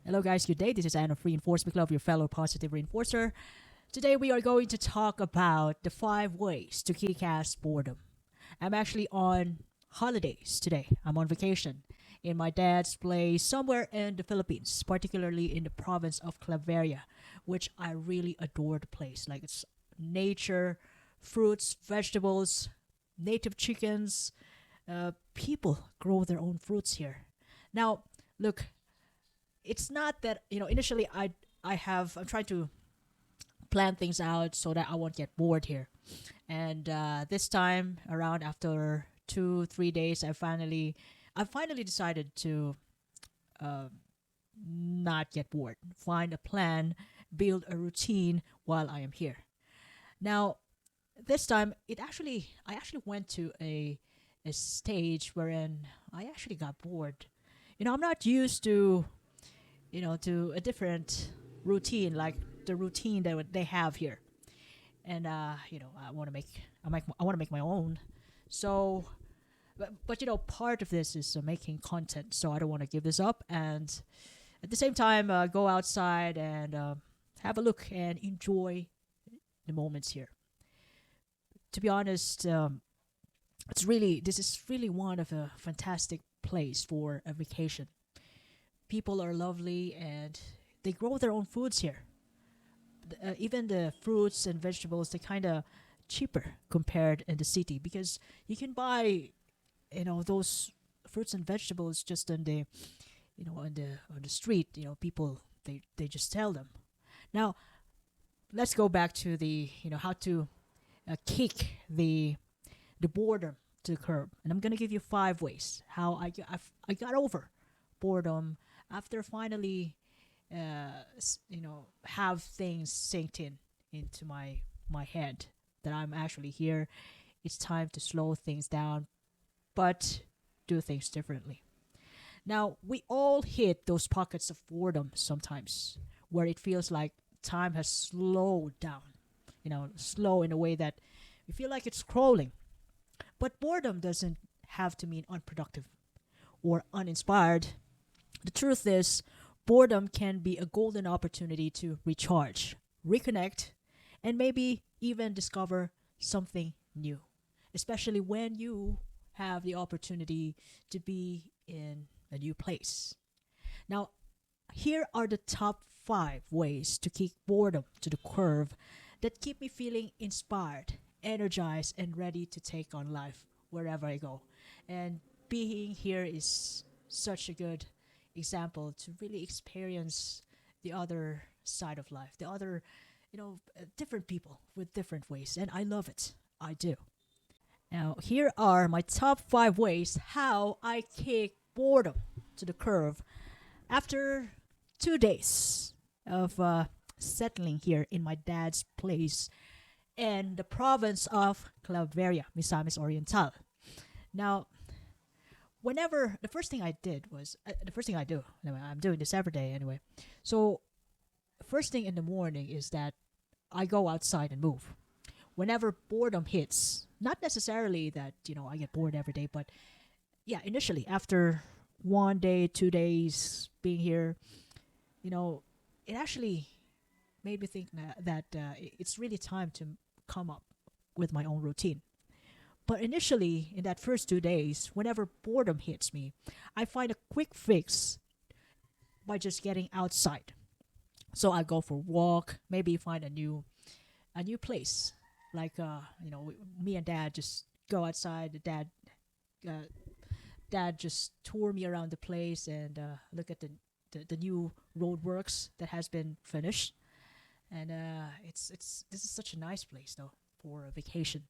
Hello, guys. Good day. This is Anna of Reinforcement Club, your fellow positive reinforcer. Today, we are going to talk about the 5 ways to kick ass boredom. I'm actually on holidays today. I'm on vacation in my dad's place somewhere in the Philippines, particularly in the province of Claveria, which I really adore the place. Like it's nature, fruits, vegetables, native chickens. People grow their own fruits here. Now, look, it's not that initially I'm trying to plan things out so that I won't get bored here. And this time around, after 2 3 days, I finally decided to uh, not get bored. Find a plan, build a routine while I am here. Now, this time I actually went to a stage wherein I actually got bored. I'm not used to a different routine like the routine that they have here. And I want to make my own. So, but part of this is making content. So I don't want to give this up, and at the same time, go outside and have a look and enjoy the moments here. To be honest, this is really one of a fantastic place for a vacation. People are lovely and they grow their own foods here. Even the fruits and vegetables, they kind of cheaper compared in the city because you can buy those fruits and vegetables just on the street. People, they just sell them. Now let's go back to the how to kick the boredom to the curb, and I'm gonna give you 5 ways how I got over boredom after finally have things sinked into my head that I'm actually here. It's time to slow things down, but do things differently. Now, we all hit those pockets of boredom sometimes where it feels like time has slowed down, slow in a way that we feel like it's crawling. But boredom doesn't have to mean unproductive or uninspired. The truth is, boredom can be a golden opportunity to recharge, reconnect, and maybe even discover something new, especially when you have the opportunity to be in a new place. Now, here are the top 5 ways to kick boredom to the curve that keep me feeling inspired, energized, and ready to take on life wherever I go. And being here is such a good example to really experience the other side of life, the other, different people with different ways. And I love it. I do. Now, here are my top 5 ways how I kick boredom to the curve after 2 days of settling here in my dad's place in the province of Claveria, Misamis, Oriental. Now, whenever the first thing I did was the first thing I do. Anyway, I'm doing this every day anyway. So, first thing in the morning is that I go outside and move. Whenever boredom hits, not necessarily that I get bored every day, but yeah, initially after 1 day, 2 days being here, it actually made me think that it's really time to come up with my own routine. But initially, in that first 2 days, whenever boredom hits me, I find a quick fix by just getting outside. So I go for a walk, maybe find a new place. Like me and dad just go outside. Uh, dad just tour me around the place and look at the new roadworks that has been finished. And it's this is such a nice place though for a vacation,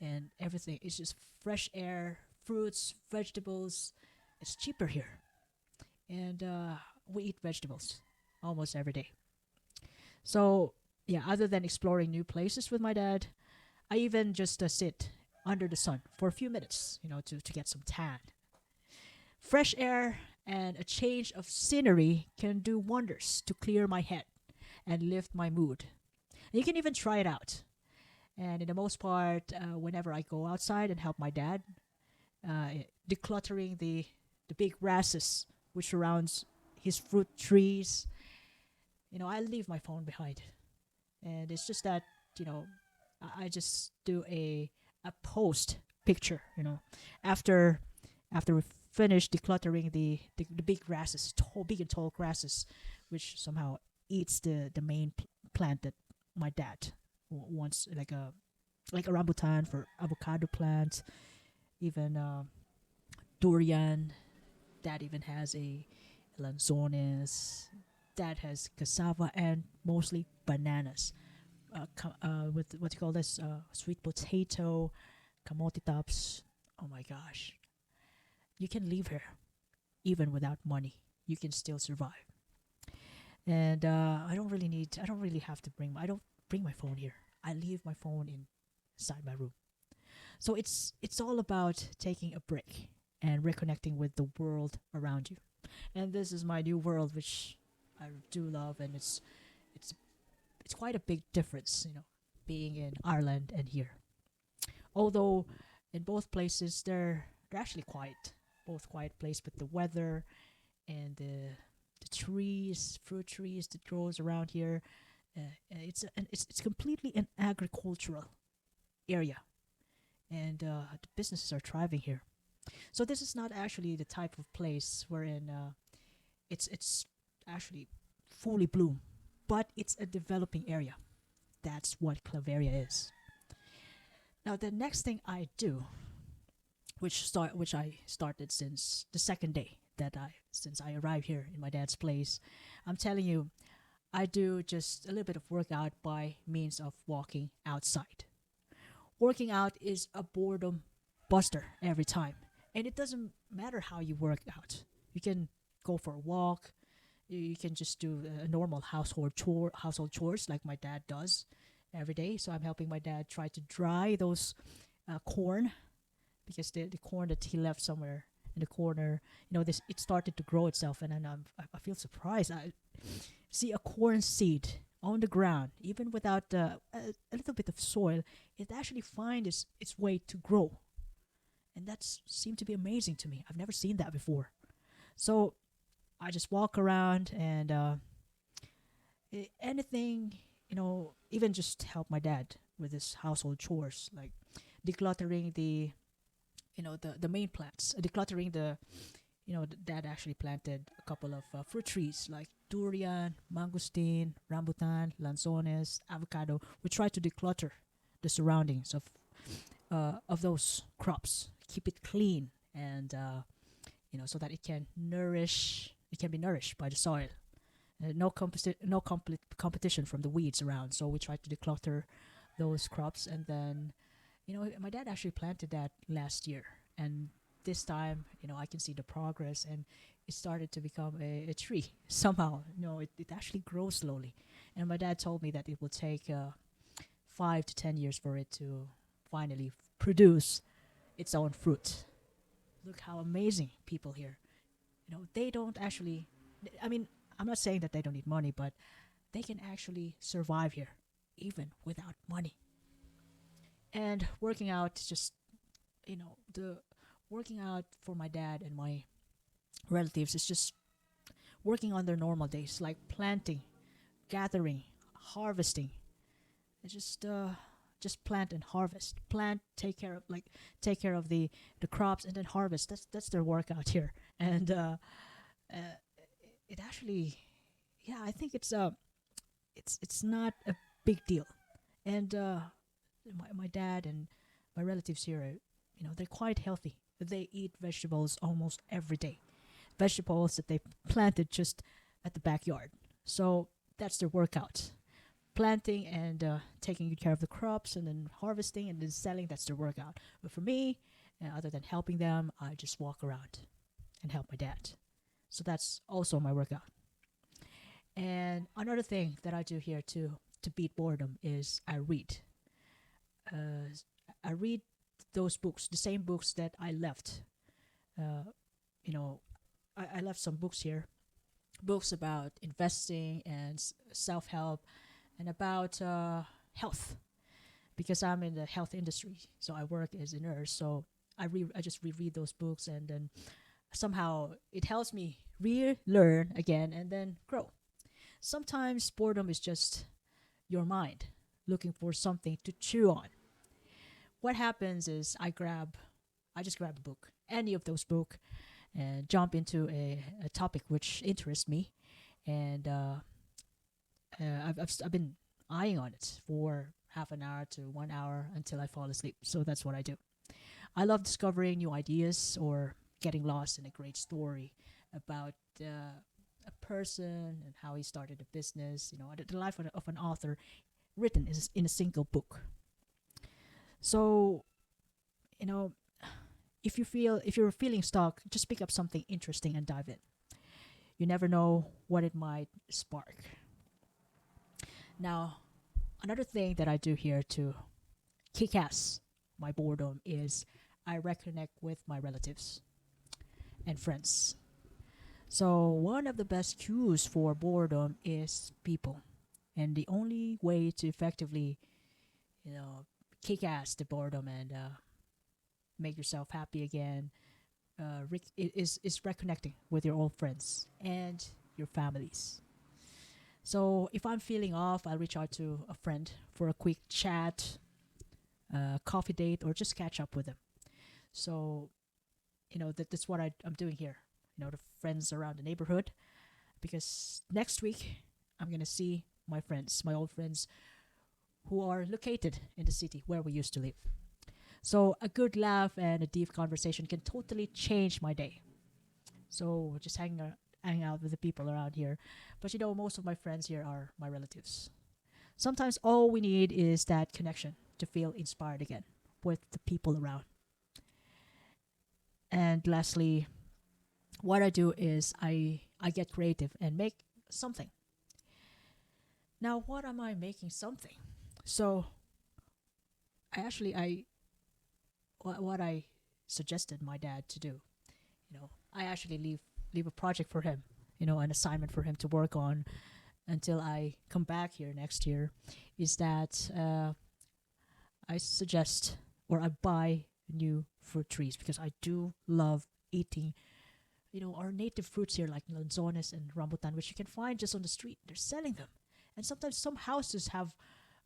and everything is just fresh air, fruits, vegetables. It's cheaper here, and we eat vegetables almost every day. So yeah, other than exploring new places with my dad, I even just sit under the sun for a few minutes, to get some tan. Fresh air and a change of scenery can do wonders to clear my head and lift my mood. And you can even try it out. And in the most part, whenever I go outside and help my dad, decluttering the big grasses which surrounds his fruit trees. I leave my phone behind, and it's just that you know I just do a post picture. After after we finish decluttering the big grasses, big and tall grasses, which somehow eats the main plant that my dad wants, like a rambutan for avocado plants, even durian. That even has a lanzones. That has cassava and mostly bananas. With what you call this, sweet potato, kamote tops. Oh my gosh, you can live here even without money. You can still survive. And I don't really have to I don't bring my phone here. I leave my phone inside my room. So it's all about taking a break and reconnecting with the world around you. And this is my new world, which I do love, and it's it's quite a big difference, being in Ireland and here. Although in both places they're actually quiet, both quiet place, but the weather and the trees, fruit trees that grows around here, it's completely an agricultural area, and the businesses are thriving here. So this is not actually the type of place wherein it's actually fully bloom, but it's a developing area. That's what Claveria is. Now the next thing I do, which I started since the second day that I since I arrived here in my dad's place, I'm telling you, I do just a little bit of workout by means of walking outside. Working out is a boredom buster every time. And it doesn't matter how you work out. You can go for a walk. You can just do a normal household chores like my dad does every day. So I'm helping my dad try to dry those corn, because the corn that he left somewhere in the corner, this it started to grow itself, and then I feel surprised. I see a corn seed on the ground, even without a little bit of soil, it actually finds its way to grow, and that seemed to be amazing to me. I've never seen that before. So I just walk around and anything, even just help my dad with his household chores, like decluttering the main plants, decluttering dad actually planted a couple of fruit trees like durian, mangosteen, rambutan, lanzones, avocado. We try to declutter the surroundings of those crops, keep it clean, and so that it can be nourished by the soil. No competition from the weeds around. So we try to declutter those crops, and then my dad actually planted that last year, and this time I can see the progress, and it started to become a tree somehow. It actually grows slowly, and my dad told me that it will take 5 to 10 years for it to finally produce its own fruit. Look how amazing people here. They don't actually. I mean, I'm not saying that they don't need money, but they can actually survive here even without money. And working out is just, the working out for my dad and my relatives is just working on their normal days, like planting, gathering, harvesting. It's just plant and harvest. Plant, take care of the crops, and then harvest. That's their workout here. And uh, it actually, yeah, I think it's not a big deal. And my dad and my relatives here are, they're quite healthy. They eat vegetables almost every day, vegetables that they planted just at the backyard. So that's their workout. Planting and taking good care of the crops, and then harvesting and then selling. That's their workout. But for me, other than helping them, I just walk around and help my dad. So that's also my workout. And another thing that I do here to beat boredom is I read. Uh, I read those books, the same books that I left. Uh, you know, I left some books here, books about investing and self help, and about health, because I'm in the health industry. So I work as a nurse. So I just reread those books, and then somehow it helps me relearn again, and then grow. Sometimes boredom is just your mind looking for something to chew on. What happens is I just grab a book, any of those book, and jump into a topic which interests me, and I've been eyeing on it for half an hour to 1 hour until I fall asleep. So that's what I do. I love discovering new ideas or getting lost in a great story about a person and how he started a business. You know, the life of an author written is in a single book. So you know, if you're feeling stuck, just pick up something interesting and dive in. You never know what it might spark. Now, another thing that I do here to kick ass my boredom is I reconnect with my relatives and friends. So one of the best cues for boredom is people. And the only way to effectively, you know, kick ass the boredom and make yourself happy again is reconnecting with your old friends and your families. So if I'm feeling off, I'll reach out to a friend for a quick chat, coffee date, or just catch up with them. So that's what I'm doing here. The friends around the neighborhood, because next week I'm gonna see my friends, my old friends, who are located in the city where we used to live. So a good laugh and a deep conversation can totally change my day. So just hang out with the people around here. But most of my friends here are my relatives. Sometimes all we need is that connection to feel inspired again with the people around. And lastly, what I do is I get creative and make something. Now, what am I making something? So I what I suggested my dad to do. I actually leave a project for him, an assignment for him to work on until I come back here next year. Is that I suggest or I buy new fruit trees because I do love eating. Our native fruits here like lanzones and rambutan, which you can find just on the street. They're selling them, and sometimes some houses have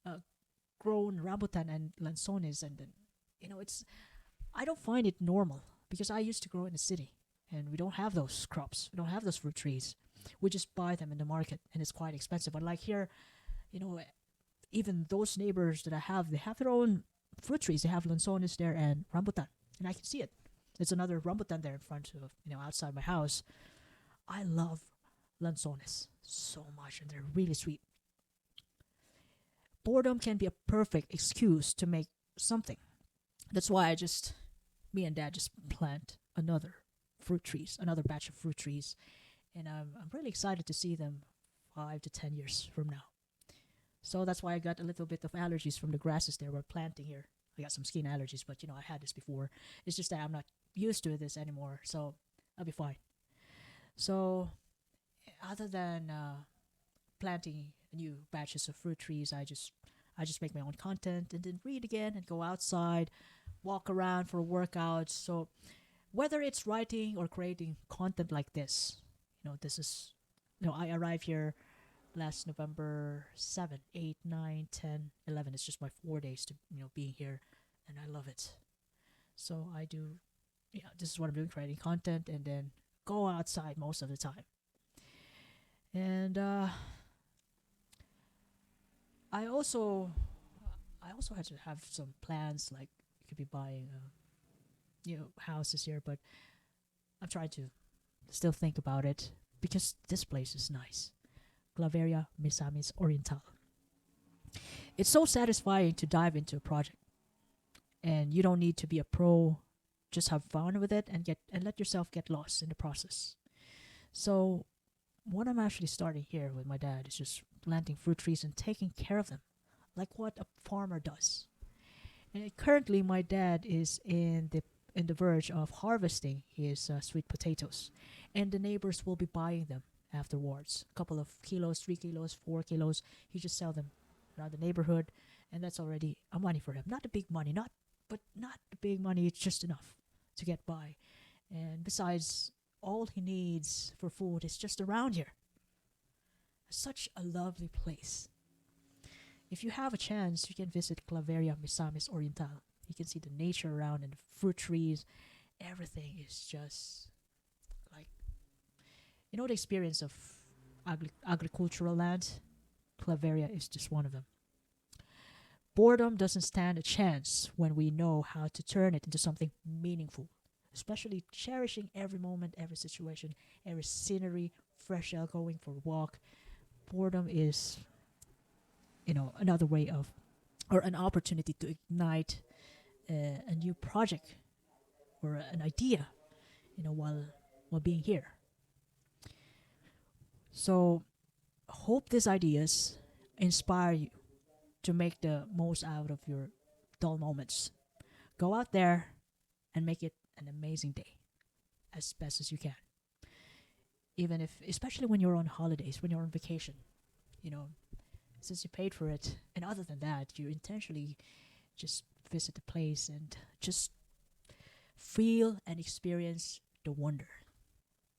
uh, grown rambutan and lanzones, and then it's I don't find it normal because I used to grow in the city and we don't have those crops. We don't have those fruit trees. We just buy them in the market and it's quite expensive. But like here, you know, even those neighbors that I have, they have their own fruit trees. They have lanzones there and rambutan, and I can see it. There's another rambutan there in front of outside my house. I love lanzones so much, and they're really sweet. Boredom can be a perfect excuse to make something. That's why me and dad just plant another batch of fruit trees, and I'm really excited to see them 5 to 10 years from now. So that's why I got a little bit of allergies from the grasses there we're planting here. I got some skin allergies, but I had this before. It's just that I'm not used to this anymore, so I'll be fine. So other than planting new batches of fruit trees, I just make my own content and then read again and go outside, walk around for workouts. So whether it's writing or creating content like this, this is I arrived here last November 7, 8, 9, 10, 11. It's just my 4 days to being here, and I love it. So I do. This is what I'm doing: creating content and then go outside most of the time. And I also I also had to have some plans, like you could be buying houses here, but I'm trying to still think about it because this place is nice. Claveria, Misamis, Oriental. It's so satisfying to dive into a project, and you don't need to be a pro. Just have fun with it and let yourself get lost in the process. So, what I'm actually starting here with my dad is just planting fruit trees and taking care of them, like what a farmer does. And currently, my dad is in the verge of harvesting his sweet potatoes, and the neighbors will be buying them afterwards. A couple of kilos, 3 kilos, 4 kilos. He just sell them around the neighborhood, and that's already a money for him. Not the big money, not the big money. It's just enough to get by. And besides, all he needs for food is just around here. Such a lovely place. If you have a chance, you can visit Claveria, Misamis, Oriental. You can see the nature around and the fruit trees. Everything is just like, the experience of agricultural land. Claveria is just one of them. Boredom doesn't stand a chance when we know how to turn it into something meaningful, especially cherishing every moment, every situation, every scenery, fresh air, going for a walk. Boredom is, another way of, or an opportunity to ignite a new project or an idea, while being here. So, hope these ideas inspire you to make the most out of your dull moments. Go out there and make it an amazing day as best as you can. Even if, especially when you're on holidays, when you're on vacation, you know, since you paid for it. And other than that, you intentionally just visit the place and just feel and experience the wonder.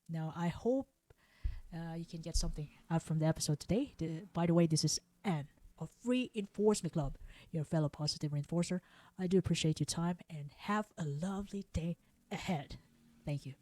Now, I hope you can get something out from the episode today. By the way, this is Anne of Reinforcement Club, your fellow positive reinforcer. I do appreciate your time and have a lovely day ahead. Thank you.